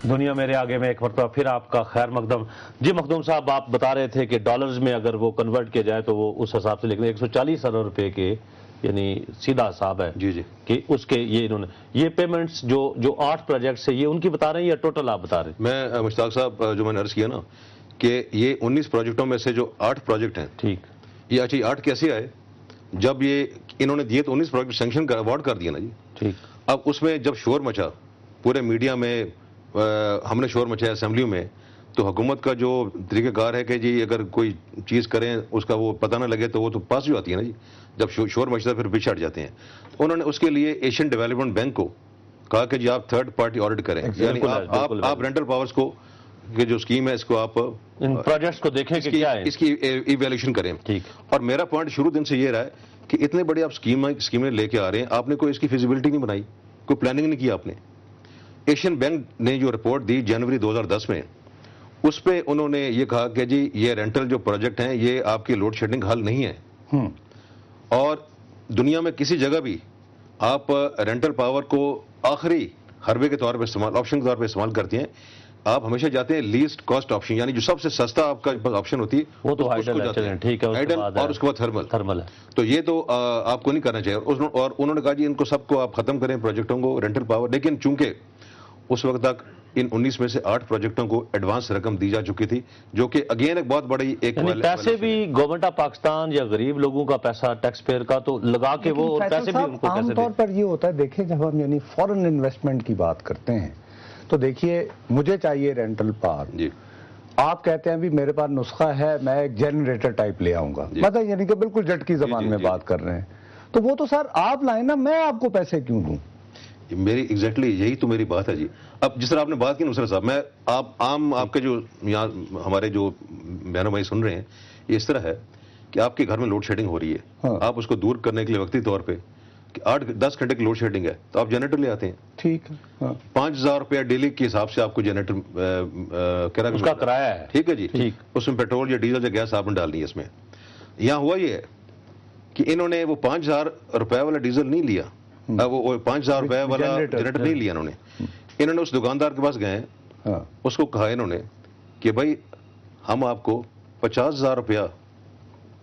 دنیا میرے آگے میں ایک مرتبہ پھر آپ کا خیر مقدم. جی مخدوم صاحب، آپ بتا رہے تھے کہ ڈالرز میں اگر وہ کنورٹ کیا جائے تو وہ اس حساب سے لکھنے 140 ارب روپے کے یعنی سیدھا حساب ہے. جی جی. کہ اس کے یہ انہوں نے یہ پیمنٹس جو 8 پروجیکٹس ہیں یہ ان کی بتا رہے ہیں یا ٹوٹل آپ بتا رہے ہیں؟ میں مشتاق صاحب جو میں نے عرض کیا نا کہ یہ 19 پروجیکٹوں میں سے جو 8 پروجیکٹ ہیں، ٹھیک، یہ اچھا 8 کیسے آئے؟ جب یہ انہوں نے دیے تو 19 پروجیکٹ سینکشن کا اوارڈ کر دیا نا جی. ٹھیک. اب اس میں جب شور مچا پورے میڈیا میں، ہم نے شور مچایا اسمبلیوں میں، تو حکومت کا جو طریقہ کار ہے کہ جی اگر کوئی چیز کریں اس کا وہ پتہ نہ لگے تو وہ تو پاس ہی آتی ہے نا جی. جب شور مچتا ہے پھر پیچھے ہٹ جاتے ہیں. انہوں نے اس کے لیے ایشین ڈیولپمنٹ بینک کو کہا کہ جی آپ تھرڈ پارٹی آڈٹ کریں، یعنی آپ رینٹل پاورز کو کہ جو اسکیم ہے اس کو آپ ان پروجیکٹس کو دیکھیں کہ کیا ہے، اس کی ایویلیوشن کریں. ٹھیک. اور میرا پوائنٹ شروع دن سے یہ رہا ہے کہ اتنے بڑے آپ اسکیمیں لے کے آ رہے ہیں، آپ نے کوئی اس کی فیزیبلٹی نہیں بنائی، کوئی پلاننگ نہیں کی آپ نے. ایشین بینک نے جو رپورٹ دی جنوری 2010 میں، اس پہ انہوں نے یہ کہا کہ جی یہ رینٹل جو پروجیکٹ ہیں یہ آپ کی لوڈ شیڈنگ حل نہیں ہے. اور دنیا میں کسی جگہ بھی آپ رینٹل پاور کو آخری حربے کے طور پہ استعمال، آپشن کے طور پہ استعمال کرتے ہیں. آپ ہمیشہ جاتے ہیں لیسٹ کاسٹ آپشن، یعنی جو سب سے سستا آپ کا آپشن ہوتی ہے وہ تو ہائیڈل ہے. ٹھیک ہے. اور اس کے بعد تھرمل ہے. تو یہ تو آپ کو نہیں کرنا چاہیے. اور انہوں نے کہا جی ان کو سب کو آپ ختم کریں پروجیکٹوں کو رینٹل پاور. لیکن چونکہ اس وقت تک ان 19 میں سے 8 پروجیکٹوں کو ایڈوانس رقم دی جا چکی تھی، جو کہ اگین ایک بہت بڑی ایک پیسے بھی گورنمنٹ آف پاکستان یا غریب لوگوں کا پیسہ ٹیکس پیئر کا تو لگا کے وہ پیسے بھی ان کو عام طور پر یہ ہوتا ہے. دیکھیں جب ہم یعنی فورن انویسٹمنٹ کی بات کرتے ہیں تو دیکھیے مجھے چاہیے رینٹل پاور، جی آپ کہتے ہیں بھی میرے پاس نسخہ ہے میں ایک جنریٹر ٹائپ لے آؤں گا، مطلب یعنی کہ بالکل جٹ کی زبان میں بات کر رہے ہیں، تو وہ تو سر آپ لائیں نا، میں آپ کو پیسے کیوں دوں؟ میری ایگزیکٹلی یہی تو میری بات ہے جی. اب جس طرح آپ نے بات کی نصرت صاحب، میں آپ کے جو یہاں ہمارے جو بہنوں بھائی سن رہے ہیں، یہ اس طرح ہے کہ آپ کے گھر میں لوڈ شیڈنگ ہو رہی ہے، آپ اس کو دور کرنے کے لیے وقتی طور پہ 8-10 گھنٹے کی لوڈ شیڈنگ ہے تو آپ جنریٹر لے آتے ہیں. ٹھیک ہے. 5,000 روپیہ ڈیلی کے حساب سے آپ کو جنریٹر اس کا کرایہ ہے. ٹھیک ہے جی. اس میں پیٹرول یا ڈیزل یا گیس آپ نے ڈالنی ہے. اس میں یہاں ہوا یہ ہے کہ انہوں نے وہ 5,000 روپے والا ڈیزل نہیں لیا، وہ 5,000 روپے والا جنریٹر نہیں لیا. انہوں نے اس دکاندار کے پاس گئے، اس کو کہا انہوں نے کہ بھائی ہم آپ کو 50,000 روپیہ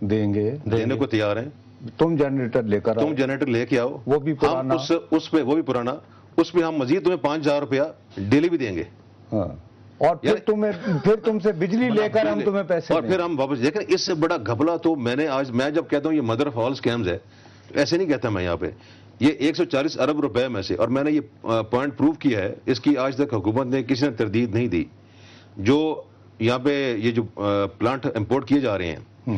دیں گے، دینے کو تیار ہیں، تم جنریٹر لے کر تم جنریٹر لے کے آؤ، وہ بھی پرانا، اس پہ وہ بھی پرانا، اس پہ ہم مزید تمہیں 5,000 روپیہ ڈیلی بھی دیں گے. اور پھر تم سے بجلی لے کر ہم تمہیں پیسے، اور پھر ہم واپس. دیکھیں اس سے بڑا گھپلا تو میں جب کہتا ہوں یہ مدر آف آل اسکیمز ہے، ایسے نہیں کہتا میں یہاں پہ. یہ 140 ارب روپے میں سے، اور میں نے یہ پوائنٹ پروو کیا ہے، اس کی آج تک حکومت نے کسی نے تردید نہیں دی. جو یہاں پہ یہ جو پلانٹ امپورٹ کیے جا رہے ہیں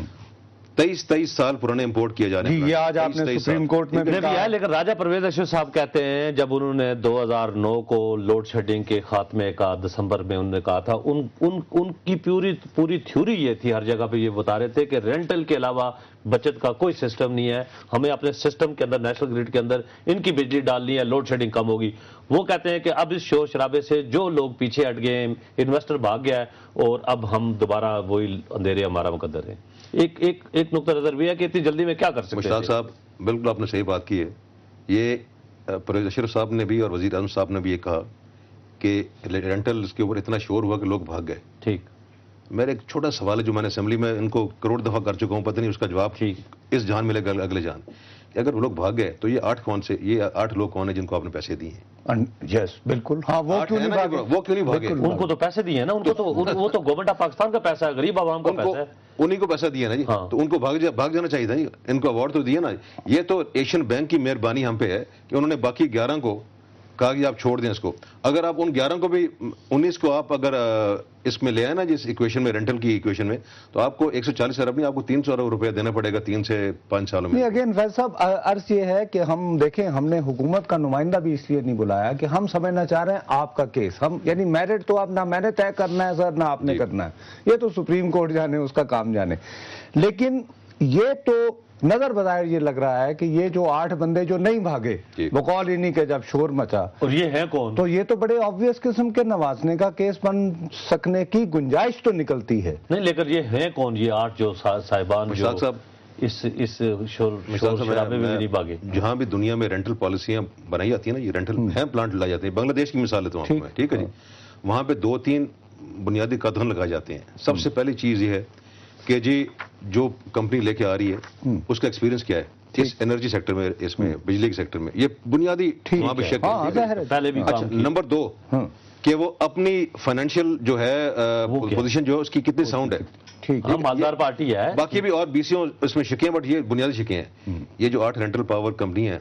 23 سال پرانے امپورٹ کیے جا رہے ہیں. یہ آج آپ نے سپریم کورٹ میں بھی ہے. لیکن راجہ پرویز اشرف صاحب کہتے ہیں جب انہوں نے 2009 کو لوڈ شیڈنگ کے خاتمے کا دسمبر میں انہوں نے کہا تھا، ان کی پوری تھیوری یہ تھی، ہر جگہ پہ یہ بتا رہے تھے کہ رینٹل کے علاوہ بچت کا کوئی سسٹم نہیں ہے، ہمیں اپنے سسٹم کے اندر نیشنل گریڈ کے اندر ان کی بجلی ڈالنی ہے، لوڈ شیڈنگ کم ہوگی. وہ کہتے ہیں کہ اب اس شور شرابے سے جو لوگ پیچھے ہٹ گئے، انویسٹر بھاگ گیا ہے اور اب ہم دوبارہ وہی اندھیرے ہمارا مقدر ہے. ایک نقطہ نظر بھی ہے کہ اتنی جلدی میں کیا کر سکتے ہیں. مشتاق صاحب بالکل آپ نے صحیح بات کی ہے. یہ پرویز اشرف صاحب نے بھی اور وزیر اعظم صاحب نے بھی یہ کہا کہ رینٹل کے اوپر اتنا شور ہوا کہ لوگ بھاگ گئے. ٹھیک. میرا ایک چھوٹا سوال ہے جو میں نے اسمبلی میں ان کو کروڑ دفعہ کر چکا ہوں، پتہ نہیں اس کا جواب اس جہان ملے گا اگلے جہان. کہ اگر وہ لوگ بھاگ گئے تو یہ 8 لوگ کون ہیں جن کو آپ نے پیسے دیے ہیں؟ یس بالکل. ہاں وہ کیوں نہیں بھاگے؟ ان کو تو پیسے دیے ہیں نا، وہ تو گورنمنٹ آف پاکستان کا پیسہ ہے، غریب عوام کا پیسہ ہے، انہیں کو پیسہ دیا نا جی. تو ان کو بھاگ جانا چاہیے تھا. ان کو اوارڈ تو دیا نا. یہ تو ایشین بینک کی مہربانی ہم پہ ہے کہ انہوں نے باقی 11 کو کہا کہ آپ چھوڑ دیں اس کو. اگر آپ ان 11 کو بھی 19 کو آپ اگر اس میں لے آئے نا جس ایکویشن میں، رینٹل کی ایکویشن میں، تو آپ کو 140 ارب نہیں، آپ کو 300 ارب روپیہ دینا پڑے گا 3 سے 5 سالوں میں. اگین فیض صاحب عرض یہ ہے کہ ہم دیکھیں، ہم نے حکومت کا نمائندہ بھی اس لیے نہیں بلایا کہ ہم سمجھنا چاہ رہے ہیں آپ کا کیس. ہم یعنی میرٹ تو آپ نہ میں نے طے کرنا ہے سر، نہ آپ نے کرنا ہے، یہ تو سپریم کورٹ جانے، اس کا کام جانے. لیکن یہ تو نظر بظاہر یہ لگ رہا ہے کہ یہ جو 8 بندے جو نہیں بھاگے بقول انہی کے جب شور مچا، اور یہ ہے کون، تو یہ تو بڑے آبویس قسم کے نوازنے کا کیس بن سکنے کی گنجائش تو نکلتی ہے. نہیں لیکن یہ ہے کون یہ 8 جو صاحبان جو اس شور شرابے میں نہیں بھاگے؟ جہاں بھی دنیا میں رینٹل پالیسیاں بنائی جاتی ہیں نا، یہ رینٹل ہیں پلانٹ لائے جاتے ہیں. بنگلہ دیش کی مثال لیتا ہوں میں، ٹھیک ہے جی. وہاں پہ 2-3 بنیادی قدم لگائے جاتے ہیں. سب سے پہلی چیز یہ ہے کہ جی جو کمپنی لے کے آ رہی ہے اس کا ایکسپیرینس کیا ہے اس انرجی سیکٹر میں, اس میں بجلی کے سیکٹر میں, یہ بنیادی وہاں پہ شک ہے. پہلے بھی اچھا, نمبر 2 کہ وہ اپنی فائنینشیل جو ہے پوزیشن جو ہے اس کی کتنی ساؤنڈ ہے. ٹھیک ہاں مالدار پارٹی ہے. باقی بھی اور BCO اس میں شکیں, بٹ یہ بنیادی شکیں ہیں. یہ جو 8 رینٹل پاور کمپنی ہیں,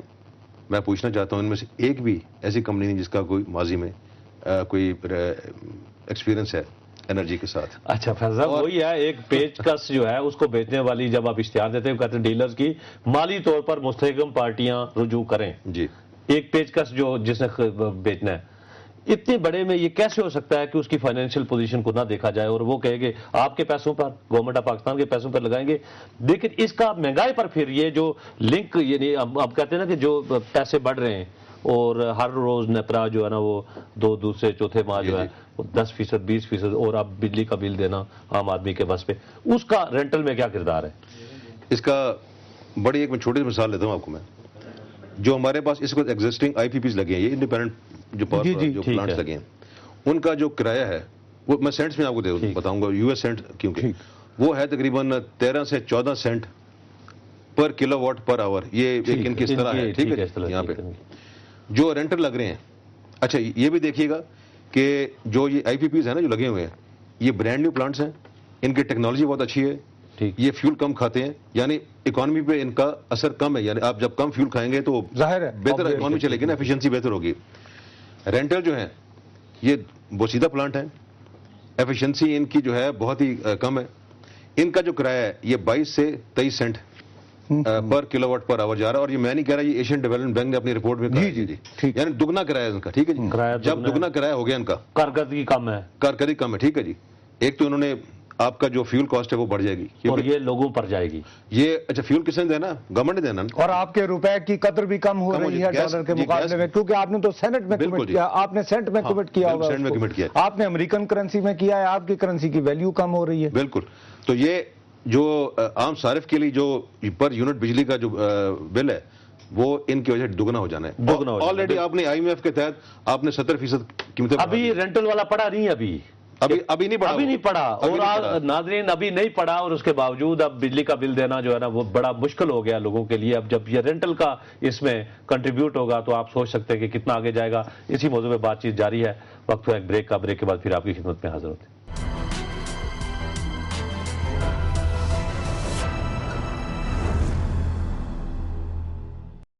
میں پوچھنا چاہتا ہوں ان میں سے ایک بھی ایسی کمپنی نہیں جس کا کوئی ماضی میں کوئی ایکسپیرینس ہے انرجی کے ساتھ. اچھا فیض صاحب, وہی ہے ایک پیچکس جو ہے اس کو بیچنے والی جب آپ اشتہار دیتے ہیں کہتے ہیں ڈیلرز کی مالی طور پر مستحکم پارٹیاں رجوع کریں. جی, ایک پیچکس جو جس نے بیچنا ہے, اتنے بڑے میں یہ کیسے ہو سکتا ہے کہ اس کی فائنینشیل پوزیشن کو نہ دیکھا جائے اور وہ کہے کہ آپ کے پیسوں پر, گورنمنٹ آف پاکستان کے پیسوں پر لگائیں گے. لیکن اس کا مہنگائی پر پھر یہ جو لنک, یعنی اب کہتے ہیں نا کہ جو پیسے بڑھ رہے ہیں اور ہر روز نیپرا جو ہے نا وہ دوسرے چوتھے ماہ جو ہے 10%, 20%, اور اب بجلی کا بل دینا عام آدمی کے بس پہ, اس کا رینٹل میں کیا کردار ہے؟ اس کا بڑی ایک میں چھوٹی سی مثال لیتا ہوں آپ کو. میں جو ہمارے پاس اس وقت ایگزسٹنگ IPPs لگے ہیں, یہ انڈیپینڈنٹ جو پلانٹس لگے ہیں, ان کا جو کرایہ ہے وہ میں سینٹس میں آپ کو بتاؤں گا, US سینٹ, کیونکہ وہ ہے تقریباً 13 سے 14 سینٹ پر کلو واٹ پر آور. یہ ایک ان کی اس طرح ہے. ٹھیک ہے, یہاں پہ جو رینٹر لگ رہے ہیں. اچھا یہ بھی دیکھیے گا کہ جو یہ IPPs ہیں نا جو لگے ہوئے ہیں, یہ برانڈ نیو پلانٹس ہیں, ان کی ٹیکنالوجی بہت اچھی ہے, یہ فیول کم کھاتے ہیں, یعنی اکانومی پہ ان کا اثر کم ہے. یعنی آپ جب کم فیول کھائیں گے تو ظاہر ہے بہتر اکانومی چلے گی نا, ایفیشنسی بہتر ہوگی. رینٹل جو ہیں یہ بوسیدہ پلانٹ ہیں, ایفیشنسی ان کی جو ہے بہت ہی کم ہے. ان کا جو کرایہ ہے یہ 22 سے 23 سینٹ پر کلو واٹ پر آور جا رہا ہے. اور یہ میں نہیں کہہ رہا, یہ ایشین ڈیولپمنٹ بینک نے اپنی رپورٹ میں کہا, جی یعنی دگنا کرایہ ان کا. ٹھیک ہے جی, جب دگنا کرایہ ہو گیا ان کا, کارکردگی کم ہے, کارکردگی کم ہے. ٹھیک ہے جی, ایک تو انہوں نے آپ کا جو فیول کاسٹ ہے وہ بڑھ جائے گی اور یہ لوگوں پر جائے گی. یہ اچھا فیول کس نے دینا, گورنمنٹ نے دینا, اور آپ کے روپے کی قدر بھی کم ہو رہی ہے ڈالر کے مقابلے میں, کیونکہ آپ نے تو سینٹ میں کمٹ کیا, آپ نے سینٹ میں کمٹ کیا ہوگا, آپ نے امریکن کرنسی میں کیا ہے, آپ کی کرنسی کی ویلیو کم ہو رہی ہے. بالکل. تو یہ جو عام صارف کے لیے جو پر یونٹ بجلی کا جو بل ہے وہ ان کی وجہ سے دگنا ہو جانا ہے. آلریڈی آپ نے IMF کے تحت آپ نے 70% قیمتیں, ابھی رینٹل والا پڑا نہیں, ابھی نہیں پڑا اور ناظرین ابھی نہیں پڑا, اور اس کے باوجود اب بجلی کا بل دینا جو ہے نا وہ بڑا مشکل ہو گیا لوگوں کے لیے. اب جب یہ رینٹل کا اس میں کنٹریبیوٹ ہوگا تو آپ سوچ سکتے ہیں کہ کتنا آگے جائے گا. اسی موضوع میں بات چیت جاری ہے. وقت ہے ایک بریک کا, بریک کے بعد پھر آپ کی خدمت میں حاضر ہوتے ہیں.